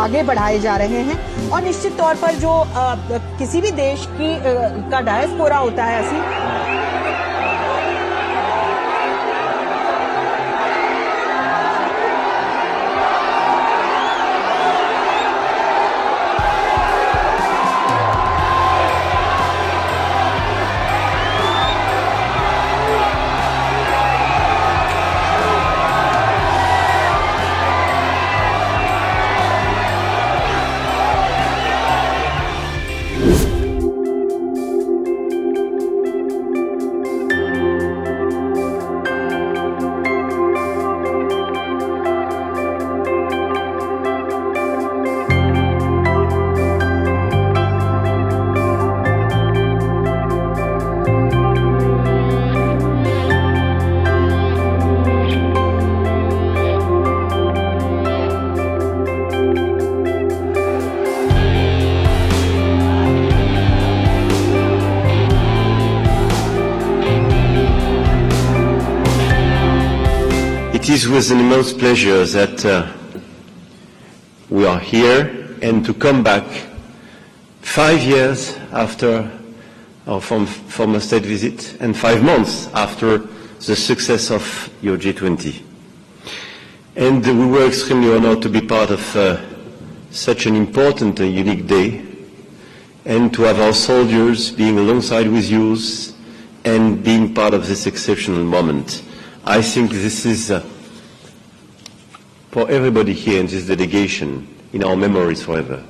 आगे बढ़ाए जा रहे हैं। और निश्चित तौर पर जो किसी भी देश का डायस्पोरा होता है ऐसी It is with an immense pleasure that we are here and to come back 5 years after our former state visit and 5 months after the success of your G20. And we were extremely honored to be part of such an important and unique day and to have our soldiers being alongside with you and being part of this exceptional moment. I think this is for everybody here in this delegation, in our memories forever.